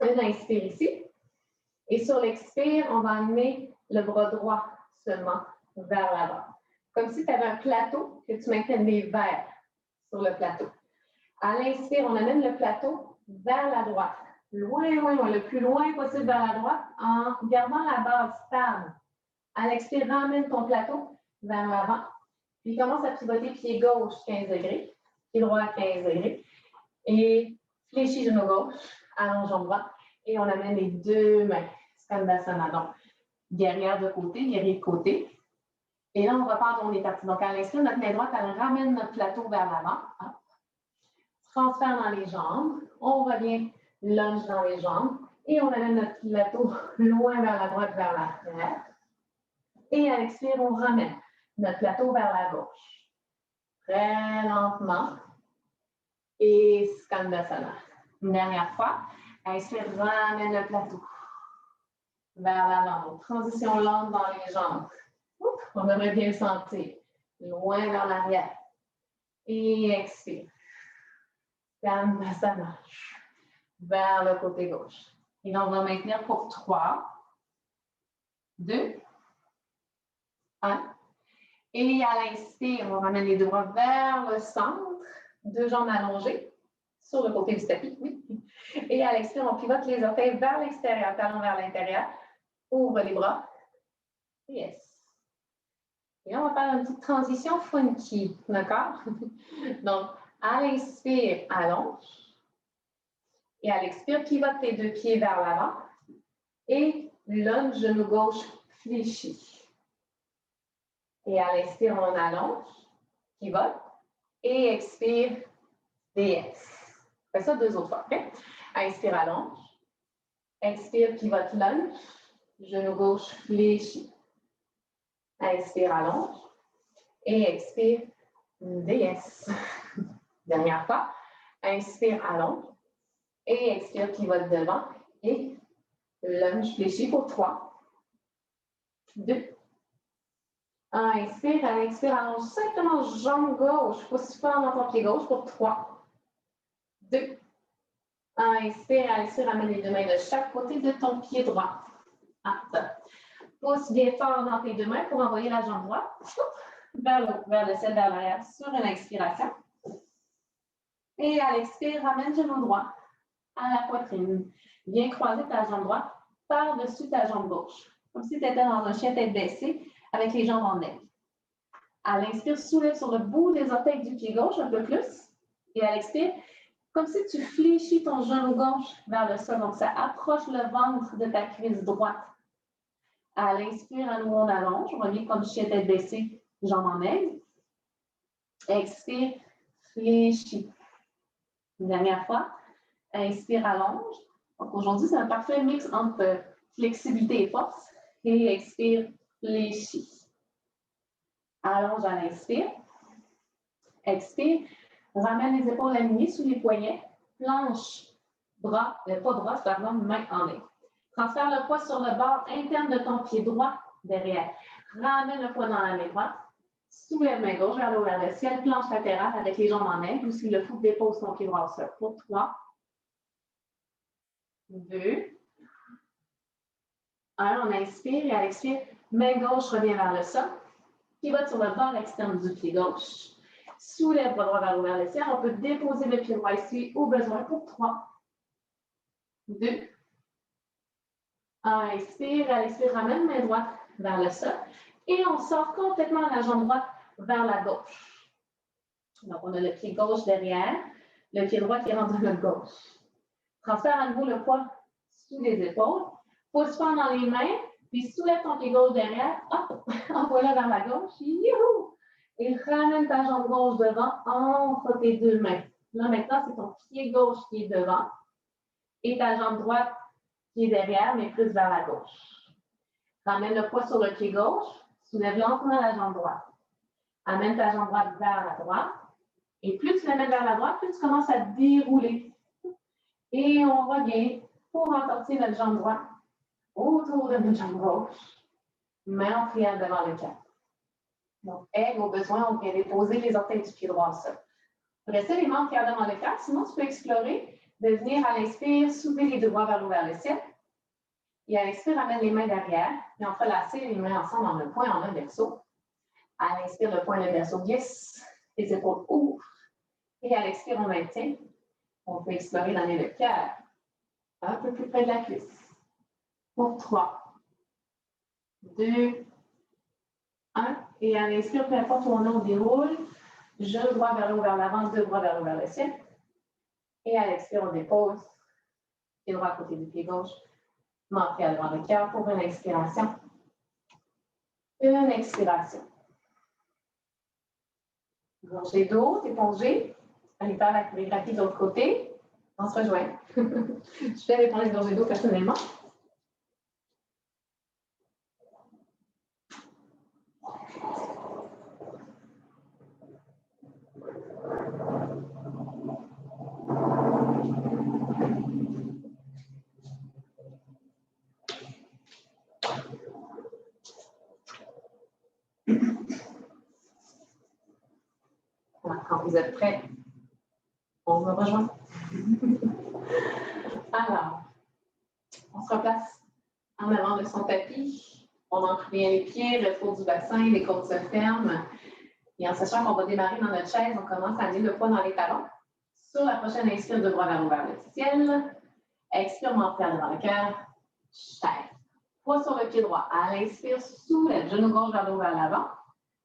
Un inspire ici. Et sur l'expire, on va amener le bras droit seulement vers l'avant. Comme si tu avais un plateau, que tu maintiennes les verres sur le plateau. À l'inspire, on amène le plateau vers la droite. Loin, le plus loin possible vers la droite en gardant la base stable. À l'expire, ramène ton plateau vers l'avant. Puis commence à pivoter pied gauche 15 degrés, pied droit 15 degrés. Et fléchis genou gauche, allonge jambe droite. Et on amène les 2 mains. Skandasana. Donc, guerrière de côté, guerrier de côté. Et là, on repart, on est parti. Donc, à l'inspire, notre main droite, elle ramène notre plateau vers l'avant. Transfert dans les jambes. On revient lunge dans les jambes. Et on amène notre plateau loin vers la droite, vers l'arrière. Et à l'expire, on ramène notre plateau vers la gauche. Très lentement. Et Skandasana. Une dernière fois. Inspire, ramène le plateau vers l'avant. Donc, transition lente dans les jambes. Oups, on devrait bien le sentir. Loin vers l'arrière. Et expire. Skandasana. Vers le côté gauche. Et là, on va maintenir pour 3, 2, 1. Et à l'inspire, on ramène les 2 bras vers le centre. 2 jambes allongées sur le côté du tapis. Oui. Et à l'expire, on pivote les orteils vers l'extérieur, talon vers l'intérieur. Ouvre les bras. Yes. Et là, on va faire une petite transition funky. D'accord? Donc, à l'inspire, allonge. Et à l'expire, pivote tes 2 pieds vers l'avant. Et lunge, genou gauche fléchi. Et à l'inspire, on allonge, pivote. Et expire, DS. Fais ça 2 autres fois. Okay? Inspire, allonge. Expire, pivote, lunge. Genou gauche fléchi. Inspire, allonge. Et expire, DS. Dernière fois. Inspire, allonge. Et expire, pivote devant. Et lunge fléchi pour 3, 2, 1. Inspire, allonge simplement jambe gauche. Pousse fort dans ton pied gauche pour 3, 2, 1. Inspire, amène les deux mains de chaque côté de ton pied droit. Pousse bien fort dans tes deux mains pour envoyer la jambe droite vers le haut, vers le ciel, vers l'arrière sur une expiration. Et à l'expire, ramène genou droit à la poitrine. Viens croiser ta jambe droite par-dessus ta jambe gauche, comme si tu étais dans un chien tête baissée avec les jambes en aigle. À l'inspire, soulève sur le bout des orteils du pied gauche un peu plus. Et à l'expire, comme si tu fléchis ton genou gauche vers le sol. Donc, ça approche le ventre de ta cuisse droite. À l'inspire, à nouveau, on allonge. On revient comme chien tête baissée, jambes en aigle. Expire, fléchis. Une dernière fois. Inspire, allonge. Donc, aujourd'hui, c'est un parfait mix entre flexibilité et force. Et expire, fléchis. Allonge à l'inspire. Expire. Ramène les épaules alignées sous les poignets. Planche, bras, pas bras, pardon, main en ligne. Transfère le poids sur le bord interne de ton pied droit derrière. Ramène le poids dans la main droite. Soulève main gauche vers le haut, vers le ciel. Planche latérale avec les jambes en aigle. Ou s'il le faut, dépose ton pied droit au sol. Pour 3, 2, 1. On inspire et à l'expire, main gauche revient vers le sol. Pivote sur le bord externe du pied gauche. Soulève le droit vers le ciel. On peut déposer le pied droit ici au besoin pour 3, 2, 1. Inspire, à l'expire, ramène main droite vers le sol. Et on sort complètement la jambe droite vers la gauche. Donc, on a le pied gauche derrière, le pied droit qui rentre dans le gauche. Transfère à nouveau le poids sous les épaules. Pousse fort dans les mains, puis soulève ton pied gauche derrière. Hop, envoie-le vers la gauche. Youhou! Et ramène ta jambe gauche devant entre tes deux mains. Là, maintenant, c'est ton pied gauche qui est devant et ta jambe droite qui est derrière, mais plus vers la gauche. Ramène le poids sur le pied gauche. Soulève lentement la jambe droite. Amène ta jambe droite vers la droite. Et plus tu l'amènes vers la droite, plus tu commences à dérouler. Et on revient pour entorser notre jambe droite autour de notre jambe gauche. Main en prière devant le cœur. Donc, aigle au besoin, on vient déposer les orteils du pied droit au sol. Restez les mains en prière devant le cœur. Sinon, tu peux explorer de venir à l'inspire, soulever les deux bras vers le ciel. Et à l'expire, amène les mains derrière. Et entrelacer les mains ensemble en un point, en un verso. À l'inspire, le point, le verso glisse. Les épaules ouvrent. Et à l'expire, on maintient. On peut explorer d'amener le cœur un peu plus près de la cuisse. Pour 3, 2, 1. Et à l'inspire, peu importe où on déroule. Genou droit vers le haut, vers l'avant, deux bras vers le haut, vers le ciel. Et à l'expire, on dépose. Pied droit à côté du pied gauche. Mentir devant le cœur pour une inspiration. Une expiration. Gorgée d'eau, épongée. Allez faire la chorégraphie de l'autre côté. On se rejoint. Je fais aller prendre une gorgée d'eau personnellement. Quand vous êtes prêts, on me rejoint. Alors, on se replace en avant de son tapis. On ancre bien les pieds, le fond du bassin, les côtes se ferment. Et en sachant qu'on va démarrer dans notre chaise, on commence à amener le poids dans les talons. Sur la prochaine inspire, deux bras vers le ciel. Expire, mentir devant le cœur. Chaise. Poids sur le pied droit. À l'inspire, soulève, genou gauche vers le haut, vers l'avant.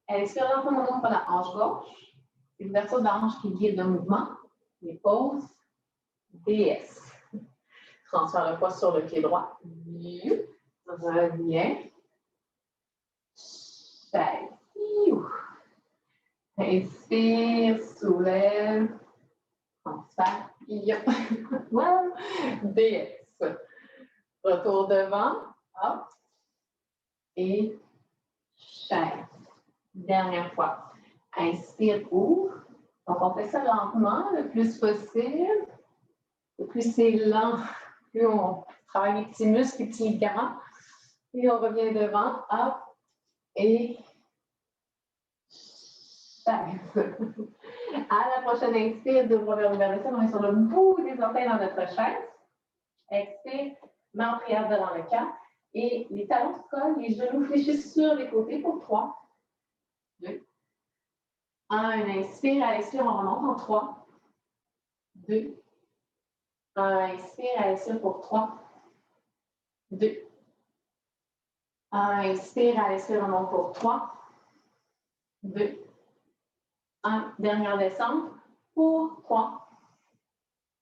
À l'expire, lentement, on ouvre la hanche gauche. C'est l'ouverture de la hanche qui guide le mouvement. Les pauses. DS. Transfère le poids sur le pied droit. Reviens. Chaise. Inspire, soulève. Transfère. Well, DS. Retour devant. Hop. Et chaise. Dernière fois. Inspire, ouvre. Donc, on fait ça lentement, le plus possible. Le plus c'est lent, plus on travaille les petits muscles, les petits ligaments. Et on revient devant, hop, et à la prochaine inspire, deux bras vers le ciel, on est sur le bout des orteils dans notre chaise. Expire, main en prière devant le cœur. Et les talons se collent, les genoux fléchissent sur les côtés pour 3, 2, 1. Inspire, à l'expire, on remonte en 3, 2, 1. Inspire, à l'expire pour 3, 2, 1. Inspire, à l'expire, on remonte pour 3, 2, 1. Dernière descente pour 3,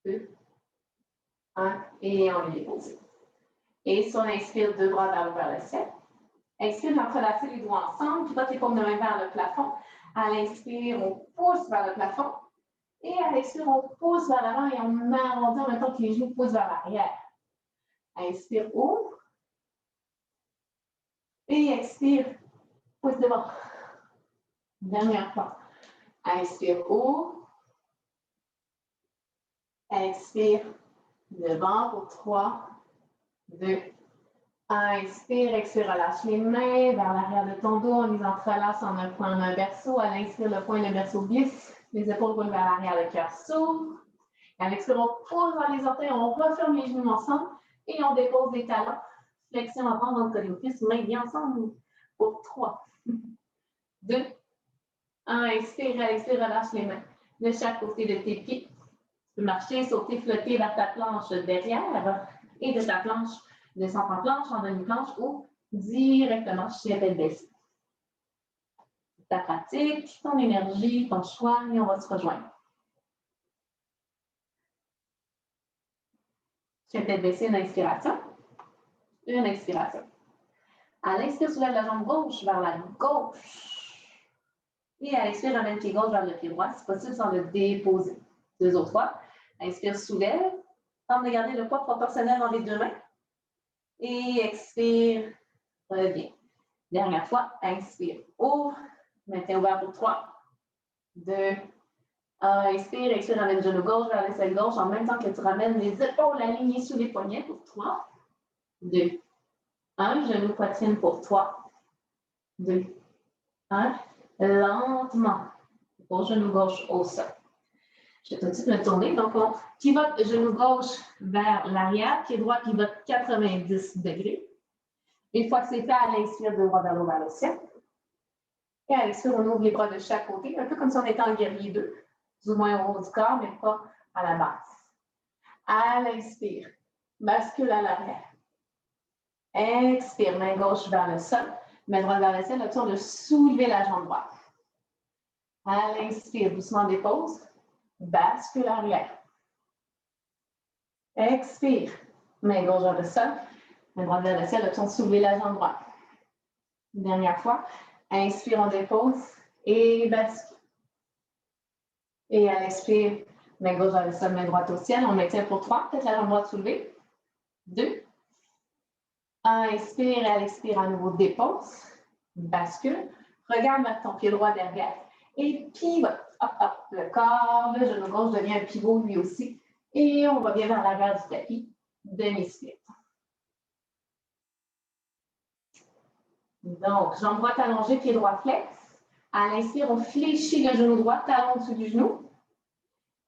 2, 1. Et on les dépose. Et sur l'inspire, deux bras vers le ciel. Expire, entrelacer les doigts ensemble, puis les paumes de main vers le plafond. À l'inspire, on pousse vers le plafond. Et à l'expire, on pousse vers l'avant et on arrondit en même temps que les genoux poussent vers l'arrière. Inspire, ouvre. Et expire, pousse devant. Dernière fois. Inspire, ouvre. Expire, devant pour 3, 2, 1. Inspire, expire, relâche les mains vers l'arrière de ton dos. On les entrelace en un point, en un berceau. À l'inspire, le point, le berceau glisse. Les épaules roulent vers l'arrière, le cœur s'ouvre. À l'expire, on pose dans les orteils, on referme les genoux ensemble et on dépose les talons. Flexion avant dans le collier aux cuisses, mains bien ensemble pour 3, 2, 1. Inspire, à l'expire, relâche les mains de chaque côté de tes pieds. Tu peux marcher, sauter, flotter vers ta planche derrière et de ta planche, descendre en planche, en demi-planche ou directement chez la tête baissée. Ta pratique, ton énergie, ton choix et on va se rejoindre. Chez tête baissée, une inspiration. Une expiration. À l'inspire, soulève la jambe gauche vers la gauche. Et à l'expire, ramène le pied gauche vers le pied droit, si possible, sans le déposer. Deux autres fois. Inspire, soulève. Tente de garder le poids proportionnel dans les deux mains. Et expire, reviens. Dernière fois, inspire, ouvre. Maintiens ouvert pour 3, 2, 1. Inspire, expire, ramène le genou gauche vers l'aisselle gauche en même temps que tu ramènes les épaules alignées sous les poignets pour 3, 2, 1. Genou poitrine pour 3, 2, 1. Lentement. Pour genou gauche au sol. Je vais tout de suite me tourner. Donc, on pivote genou gauche vers l'arrière, pied droit pivote 90 degrés. Une fois que c'est fait, à l'inspire, deux bras vers l'eau vers le ciel. Et à l'expire, on ouvre les bras de chaque côté, un peu comme si on était en guerrier 2, du moins au haut du corps, mais pas à la base. À l'inspire, bascule à l'arrière. Expire, main gauche vers le sol, main droite vers le ciel, option de soulever la jambe droite. À l'inspire, doucement dépose, bascule arrière. Expire, main gauche vers le sol, main droite vers le ciel, option de soulever la jambe droite. Dernière fois, inspire, on dépose et bascule. Et à l'expire, main gauche vers le sol, main droite au ciel, on maintient pour 3, peut-être la jambe droite soulevée. 2, 1, inspire, à l'expire, à nouveau dépose, bascule, regarde vers ton pied droit derrière et pivote. Hop, hop, le corps, le genou gauche devient un pivot lui aussi. Et on revient vers l'arrière du tapis, demi-split. Donc, jambe droite allongée, pied droit flex. À l'inspire, on fléchit le genou droit, talon au-dessus du genou.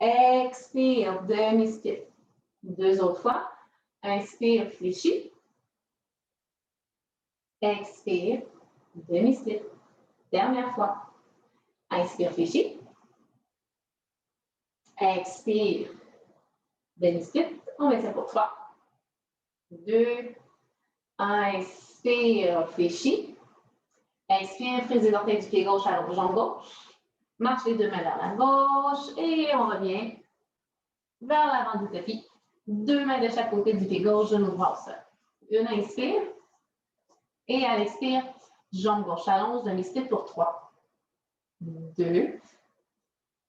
Expire, demi-split. Deux autres fois. Inspire, fléchis. Expire, demi-split. Dernière fois. Inspire, fléchis. Expire, demi-split. On met ça pour 3, 2, inspire, fléchis. Inspire, frise les orteils du pied gauche à la jambe gauche. Marche les deux mains vers la gauche et on revient vers l'avant du tapis. Deux mains de chaque côté du pied gauche, genou droit au sol. Une inspire. Et à l'expire, jambe gauche allonge, demi-split pour 3, 2,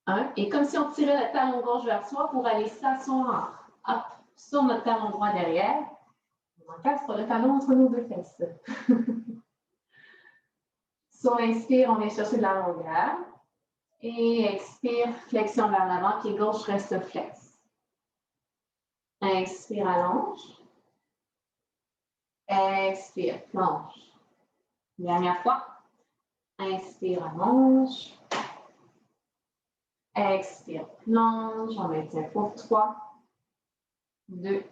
1. Et comme si on tirait le talon gauche vers soi pour aller s'asseoir sur notre talon droit derrière. On encastre le talon entre nos deux fesses. Sur l'inspire, on vient chercher de la longueur. Et expire, flexion vers l'avant, pied gauche reste flex. Inspire, allonge. Expire, plonge. Dernière fois. Inspire, allonge. Expire, plonge. On maintient pour 3, 2,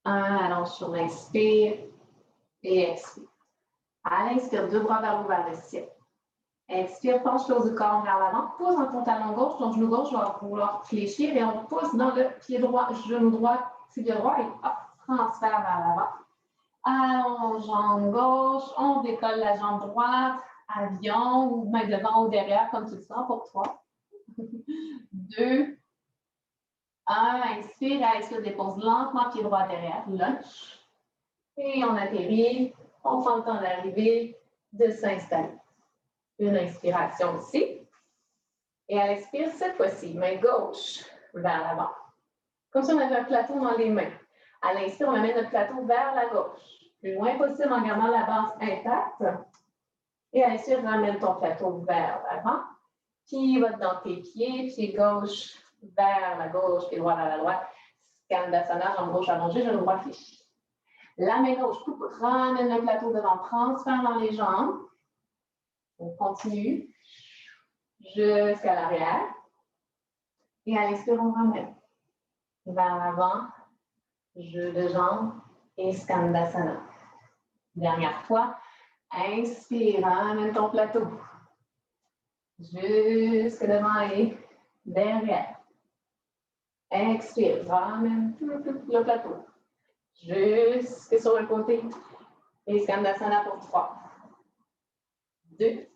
1. Allonge sur l'inspire et expire. À l'inspire, deux bras vers l'ouvert le ciel. Expire, penche le haut du corps vers l'avant. Pousse dans ton talon gauche, ton genou gauche va vouloir fléchir et on pousse dans le pied droit, genou droit, tibia droit et hop, transfert vers l'avant. Allonge jambe gauche, on décolle la jambe droite, avion ou main devant ou derrière comme tu le sens pour 3, 2, 1. Inspire, expire, dépose lentement pied droit derrière, lunge. Et on atterrit, on prend le temps d'arriver, de s'installer. Une inspiration ici. Et à l'expire, cette fois-ci, main gauche vers l'avant. Comme si on avait un plateau dans les mains. À l'inspire, on amène notre plateau vers la gauche. Le loin possible en gardant la base intacte. Et à l'expire, ramène ton plateau vers l'avant. Pivote dans tes pieds, pied gauche vers la gauche, pied droit vers la droite. Skandasana, jambe gauche allongée, genou droit fléchi. La main gauche coupe, ramène le plateau devant, transfert dans les jambes. On continue jusqu'à l'arrière. Et à l'expire, on ramène vers l'avant, jeu de jambes et Skandasana. Dernière fois, inspire, ramène ton plateau jusque devant et derrière. Expire, ramène le plateau jusque sur le côté et Skandasana pour 3, 2,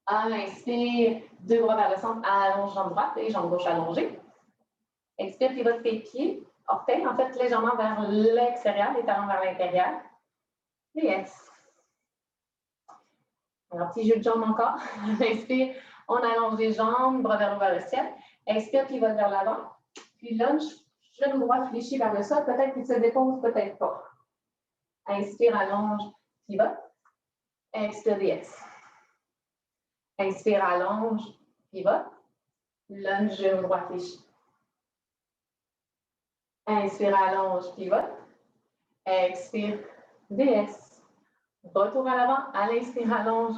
1. Inspire, deux bras vers le centre, allonge jambe droite et jambe gauche allongée. Expire, pivote tes pieds, orteils, en fait, légèrement vers l'extérieur, les talons vers l'intérieur. Et ex. Alors, petit jeu de jambes encore. Inspire, on allonge les jambes, bras vers le ciel. Expire, pivote vers l'avant. Puis lunge, genou droit fléchi vers le sol. Peut-être qu'il se dépose, peut-être pas. Inspire, allonge, pivote. Expire, ex. Inspire, allonge, pivote. Lunge, genou droit fléchi. Inspire, allonge, pivote. Expire, DS. Retour à l'avant, à l'inspire, allonge,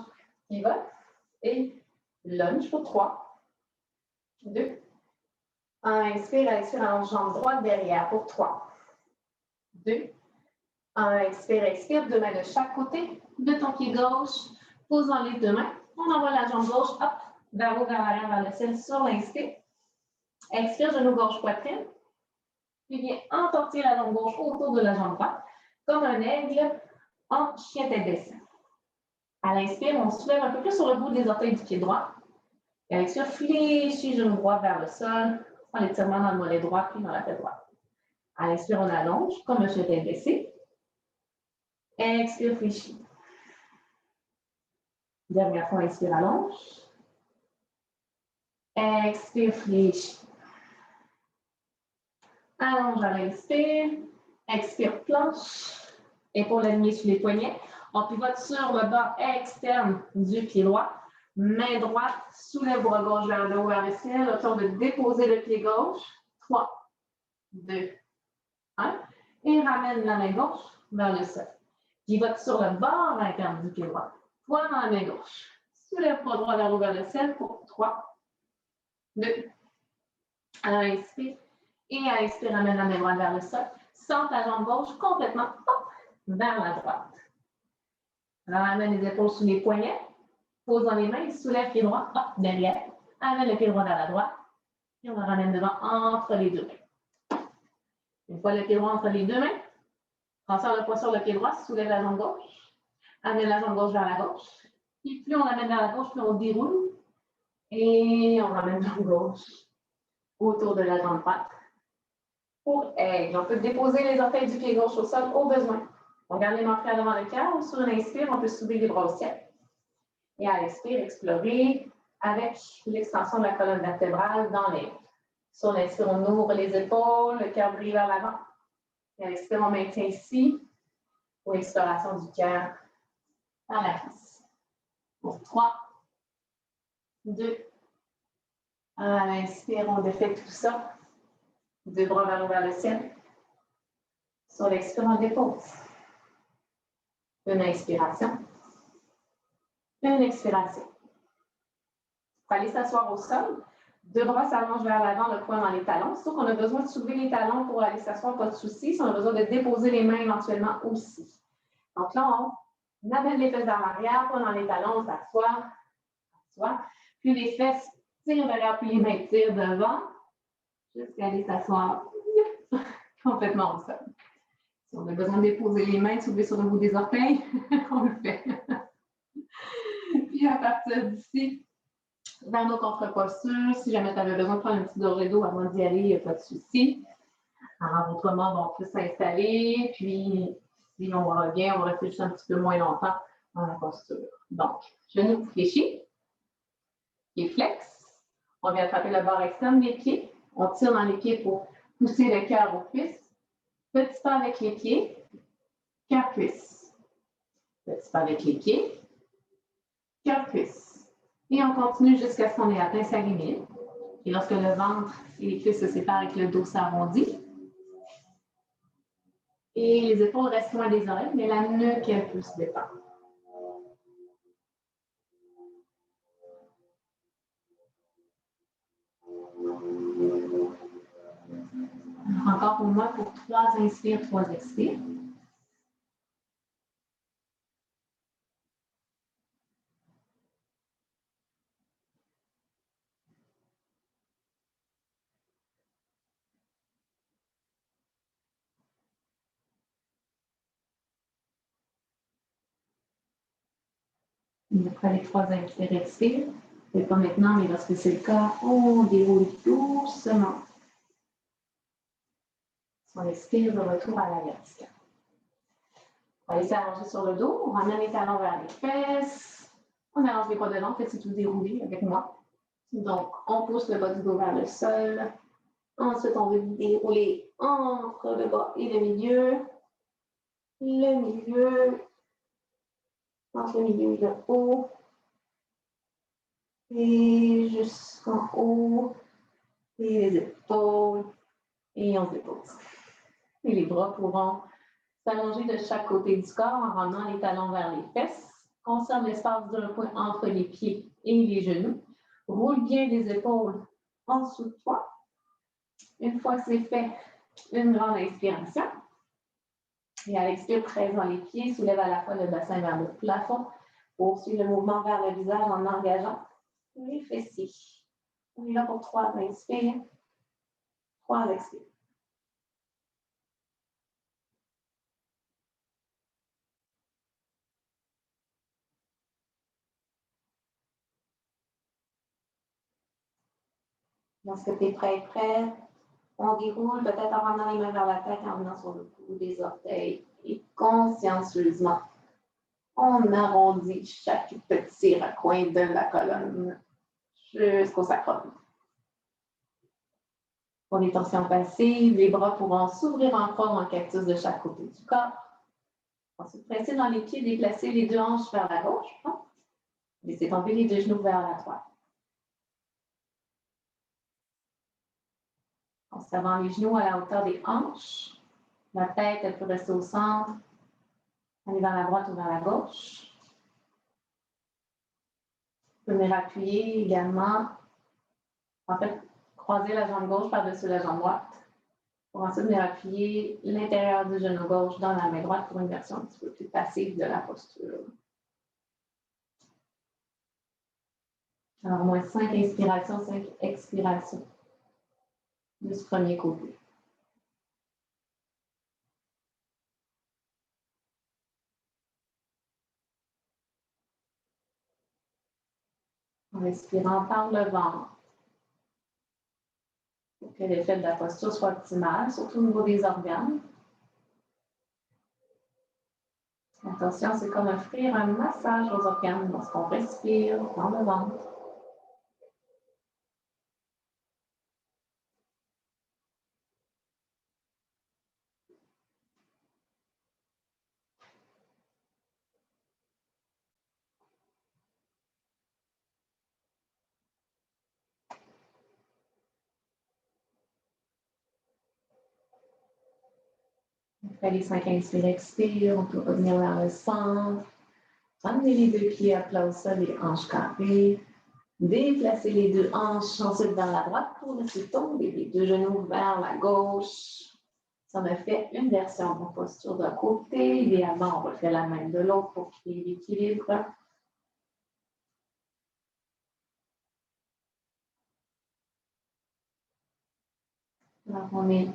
pivote. Et lunge pour 3, 2, 1. Inspire, expire, allonge, jambe droite derrière pour 3, 2, 1. Expire, expire, deux mains de chaque côté de ton pied gauche. Pose dans les deux mains. On envoie la jambe gauche, hop, vers le haut, vers l'arrière, vers le ciel sur l'inspire. Expire, genou gauche, poitrine. Puis viens entortir la jambe gauche autour de la jambe droite, comme un aigle en chien tête baissée. À l'inspire, on soulève un peu plus sur le bout des orteils du pied droit. Et à l'expire, fléchis genou droit vers le sol, en l'étirement dans le mollet droit, puis dans la tête droite. À l'inspire, on allonge, comme un chien tête baissée. Expire, fléchis. Dernière fois, inspire, allonge. Expire, fléchis. Allonge à l'inspire. Expire, planche. Épaule alignée sur les poignets. On pivote sur le bord externe du pied droit. Main droite, soulève bras gauche vers le haut, vers le ciel. Le tour de déposer le pied gauche. 3, 2, 1. Et ramène la main gauche vers le sol. Pivote sur le bord interne du pied droit. Poids dans la main gauche. Soulève bras droit vers le haut, vers le ciel pour 3, 2, 1. Inspire. Et à l'expire, ramène la main droite vers le sol. Sente la jambe gauche complètement hop, vers la droite. Ramène les épaules sous les poignets. Pose dans les mains, soulève pied droit, hop, derrière. Amène le pied droit vers la droite. Et on le ramène devant entre les deux mains. Une fois le pied droit entre les deux mains, transfère le poids sur le pied droit, soulève la jambe gauche. Amène la jambe gauche vers la gauche. Puis plus on l'amène vers la gauche, plus on déroule. Et on ramène la jambe gauche autour de la jambe droite. Pour aigle, on peut déposer les orteils du pied gauche au sol au besoin. On garde les mains près devant le cœur. Sur l'inspire, on peut soulever les bras au ciel. Et à l'expire, explorer avec l'extension de la colonne vertébrale dans l'aigle. Sur l'inspire, on ouvre les épaules, le cœur brille vers l'avant. Et à l'expire, on maintient ici pour l'exploration du cœur par la cuisse. Pour 3, 2. À l'inspire, on défait tout ça. 2 bras vers le ciel. Sur l'expire, on dépose. Une inspiration. Une expiration. Pour aller s'asseoir au sol, 2 bras s'allongent vers l'avant, le poing dans les talons. Sauf qu'on a besoin de soulever les talons pour aller s'asseoir, pas de souci. Si on a besoin de déposer les mains éventuellement aussi. Donc là, on amène les fesses vers l'arrière, poing dans les talons, on s'assoit. Puis les fesses tirent derrière, puis les mains tirent devant, jusqu'à aller s'asseoir complètement au sol. Si on a besoin de déposer les mains, de soulever sur le bout des orteils, on le fait. Puis à partir d'ici, vers nos contre-postures, si jamais tu avais besoin de prendre une petite gorgée d'eau avant d'y aller, il n'y a pas de souci. Alors, autrement, on peut s'installer, puis si on revient, on va rester juste un petit peu moins longtemps dans la posture. Donc, genou fléchi, pied flex. On vient attraper le bord externe des pieds. On tire dans les pieds pour pousser le cœur aux cuisses. Petit pas avec les pieds, cœur-cuisse. Petit pas avec les pieds, cœur-cuisse. Et on continue jusqu'à ce qu'on ait atteint sa limite. Et lorsque le ventre et les cuisses se séparent et que le dos s'arrondit, et les épaules restent loin des oreilles, mais la nuque, elle peut se détendre. Encore pour moi, pour 3 inspires, 3 expires. Et après les 3 inspires, expire. Et pas maintenant, mais lorsque c'est le cas, on déroule doucement. On expire de retour à la verticale. On va laisser allonger sur le dos. On ramène les talons vers les fesses. On allonge les bras devant. Faites tout dérouler avec moi. Donc, on pousse le bas du dos vers le sol. Ensuite, on va dérouler entre le bas et le milieu. Le milieu. Entre le milieu et le haut. Et jusqu'en haut. Et les épaules. Et on se dépose. Et les bras pourront s'allonger de chaque côté du corps en ramenant les talons vers les fesses. Conserve l'espace d'un point entre les pieds et les genoux. Roule bien les épaules en dessous de toi. Une fois que c'est fait, une grande inspiration. Et à l'expire, presse dans les pieds, soulève à la fois le bassin vers le plafond. Poursuit le mouvement vers le visage en engageant les fessiers. On est là pour 3 inspires, 3 expires. Lorsque tu es prêt, on déroule peut-être en ramenant les mains vers la tête, en venant sur le bout des orteils. Et consciencieusement, on arrondit chaque petit recoin de la colonne jusqu'au sacrum. Pour les tensions passives, les bras pourront s'ouvrir en croix ou en cactus de chaque côté du corps. Ensuite, presser dans les pieds, déplacer les 2 hanches vers la gauche. Laissez tomber les 2 genoux vers la droite. Conservant les genoux à la hauteur des hanches. La tête, elle peut rester au centre. Aller vers la droite ou vers la gauche. Vous pouvez venir appuyer également. En fait, croiser la jambe gauche par-dessus la jambe droite. Pour ensuite venir appuyer l'intérieur du genou gauche dans la main droite pour une version un petit peu plus passive de la posture. Alors, au moins 5 inspirations, 5 expirations de ce premier côté. En respirant par le ventre. Pour que l'effet de la posture soit optimal, surtout au niveau des organes. Attention, c'est comme offrir un massage aux organes lorsqu'on respire dans le ventre. Après les 5 inspires, expire, on peut revenir vers le centre. Ramener les deux pieds à plat au sol, les hanches carrées. Déplacer les deux hanches ensuite vers la droite pour laisser tomber les deux genoux vers la gauche. Si on a fait une version en posture d'un côté, idéalement, on refait la même de l'autre pour créer l'équilibre. Alors, on est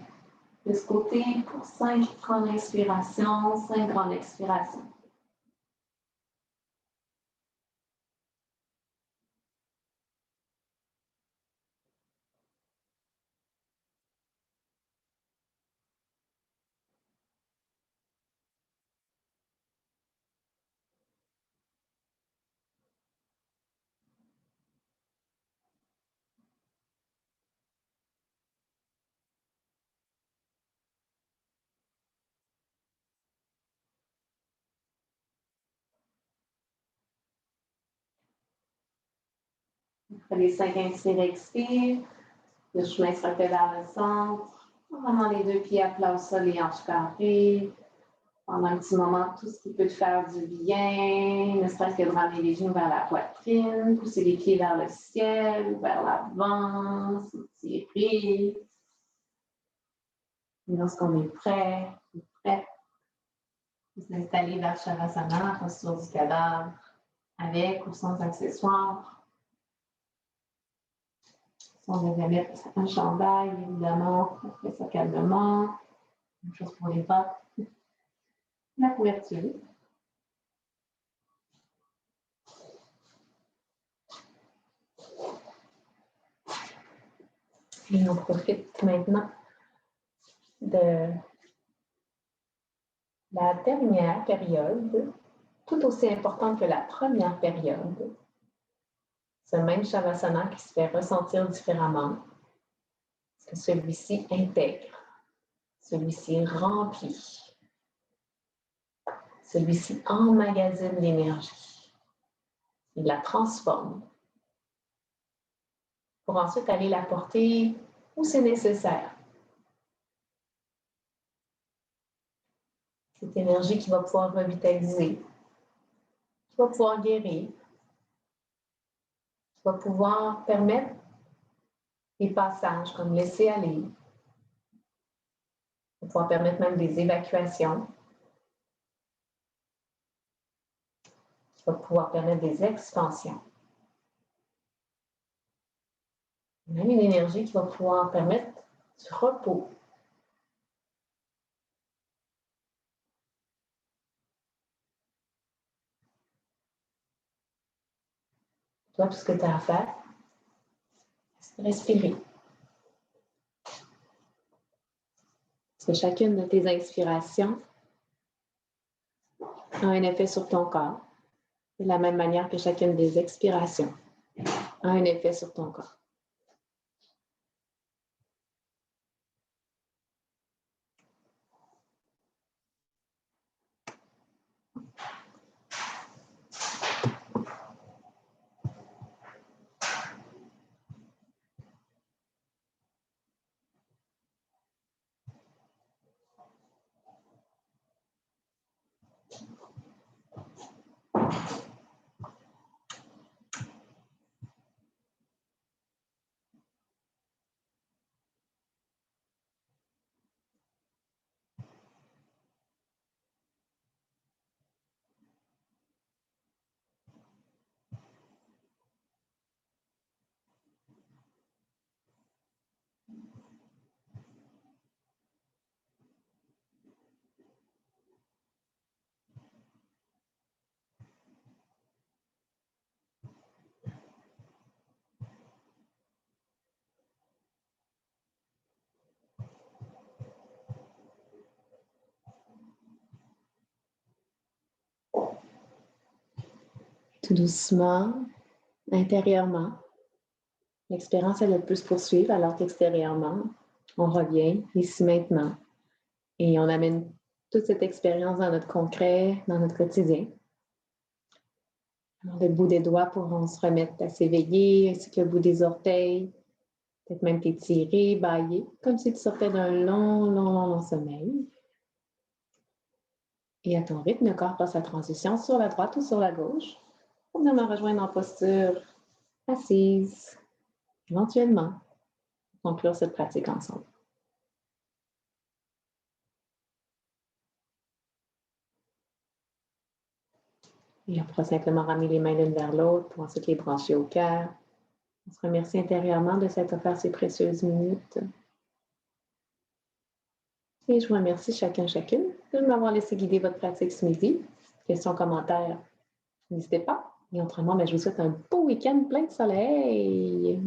de ce côté pour 5 grandes inspirations, 5 grandes expirations. Après les 5 inspires, expire. Le chemin se refait vers le centre. Vraiment les deux pieds à plat au sol, les hanches carrées. Pendant un petit moment, tout ce qui peut te faire du bien, ne serait-ce que de ramener les genoux vers la poitrine, pousser les pieds vers le ciel, vers l'avant, s'étirer. Et lorsqu'on est prêt, vous installer vers Shavasana, posture du cadavre, avec ou sans accessoires. Si on devait mettre un chandail, évidemment, on fait ça calmement. Même chose pour les bas. La couverture. Et on profite maintenant de la dernière période, tout aussi importante que la première période. Ce même Shavasana qui se fait ressentir différemment, parce que celui-ci intègre, celui-ci remplit, celui-ci emmagasine l'énergie, il la transforme pour ensuite aller la porter où c'est nécessaire. Cette énergie qui va pouvoir revitaliser, qui va pouvoir guérir, qui va pouvoir permettre des passages comme laisser aller, qui va pouvoir permettre même des évacuations, qui va pouvoir permettre des expansions. Même une énergie qui va pouvoir permettre du repos. Toi, tout ce que tu as à faire, c'est respirer. Parce que chacune de tes inspirations a un effet sur ton corps, de la même manière que chacune des expirations a un effet sur ton corps. Tout doucement, intérieurement, l'expérience, elle peut se poursuivre alors qu'extérieurement, on revient ici maintenant et on amène toute cette expérience dans notre concret, dans notre quotidien. Alors, le bout des doigts pourront se remettre à s'éveiller, ainsi que le bout des orteils, peut-être même t'étirer, bâiller, comme si tu sortais d'un long sommeil. Et à ton rythme, le corps passe la transition sur la droite ou sur la gauche pour venir me rejoindre en posture assise, éventuellement, pour conclure cette pratique ensemble. Et on pourra simplement ramener les mains l'une vers l'autre pour ensuite les brancher au cœur. On se remercie intérieurement de s'être offert ces précieuses minutes. Et je vous remercie chacune de m'avoir laissé guider votre pratique ce midi. Questions, commentaires, n'hésitez pas. Et autrement, je vous souhaite un beau week-end plein de soleil.